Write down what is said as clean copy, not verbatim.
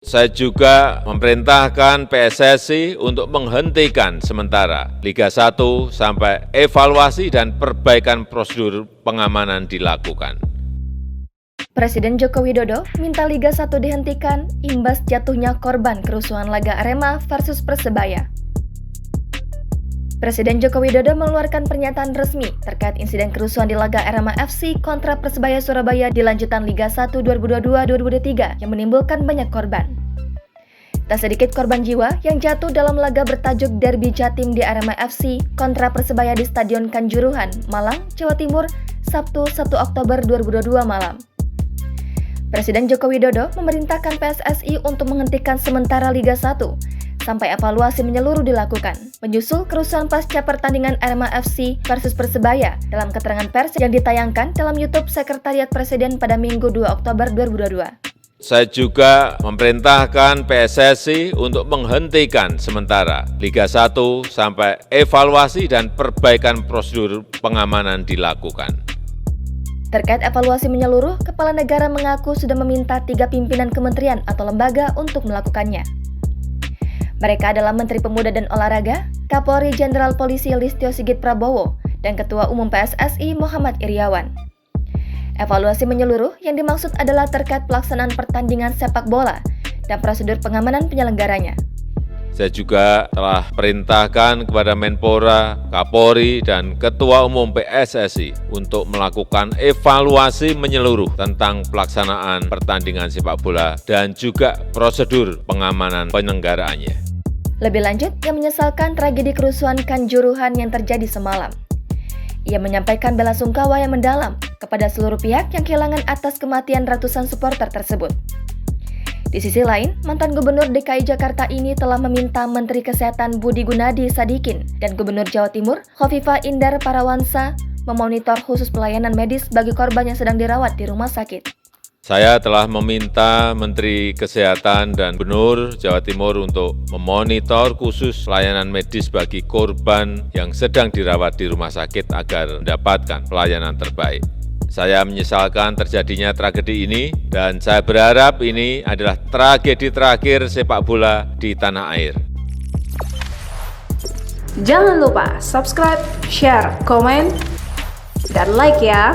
Saya juga memerintahkan PSSI untuk menghentikan sementara Liga 1 sampai evaluasi dan perbaikan prosedur pengamanan dilakukan. Presiden Joko Widodo minta Liga 1 dihentikan imbas jatuhnya korban kerusuhan laga Arema versus Persebaya. Presiden Joko Widodo mengeluarkan pernyataan resmi terkait insiden kerusuhan di laga Arema FC kontra Persebaya Surabaya di lanjutan Liga 1 2022-2023 yang menimbulkan banyak korban. Tak sedikit korban jiwa yang jatuh dalam laga bertajuk Derby Jatim di Arema FC kontra Persebaya di Stadion Kanjuruhan, Malang, Jawa Timur, Sabtu 1 Oktober 2022 malam. Presiden Joko Widodo memerintahkan PSSI untuk menghentikan sementara Liga 1 sampai evaluasi menyeluruh dilakukan, menyusul kerusuhan pasca pertandingan Arema FC versus Persebaya dalam keterangan pers yang ditayangkan dalam YouTube Sekretariat Presiden pada Minggu 2 Oktober 2022. Saya juga memerintahkan PSSI untuk menghentikan sementara Liga 1 sampai evaluasi dan perbaikan prosedur pengamanan dilakukan. Terkait evaluasi menyeluruh, Kepala Negara mengaku sudah meminta 3 pimpinan kementerian atau lembaga untuk melakukannya. Mereka adalah Menteri Pemuda dan Olahraga, Kapolri Jenderal Polisi Listio Sigit Prabowo, dan Ketua Umum PSSI Muhammad Iryawan. Evaluasi menyeluruh yang dimaksud adalah terkait pelaksanaan pertandingan sepak bola dan prosedur pengamanan penyelenggaranya. Saya juga telah perintahkan kepada Menpora, Kapolri, dan Ketua Umum PSSI untuk melakukan evaluasi menyeluruh tentang pelaksanaan pertandingan sepak bola dan juga prosedur pengamanan penyelenggaraannya. Lebih lanjut, ia menyesalkan tragedi kerusuhan Kanjuruhan yang terjadi semalam. Ia menyampaikan bela sungkawa yang mendalam kepada seluruh pihak yang kehilangan atas kematian ratusan supporter tersebut. Di sisi lain, mantan Gubernur DKI Jakarta ini telah meminta Menteri Kesehatan Budi Gunadi Sadikin dan Gubernur Jawa Timur Khofifah Indar Parawansa memonitor khusus pelayanan medis bagi korban yang sedang dirawat di rumah sakit. Saya telah meminta Menteri Kesehatan dan Gubernur Jawa Timur untuk memonitor khusus pelayanan medis bagi korban yang sedang dirawat di rumah sakit agar mendapatkan pelayanan terbaik. Saya menyesalkan terjadinya tragedi ini dan saya berharap ini adalah tragedi terakhir sepak bola di tanah air. Jangan lupa subscribe, share, komen, dan like ya!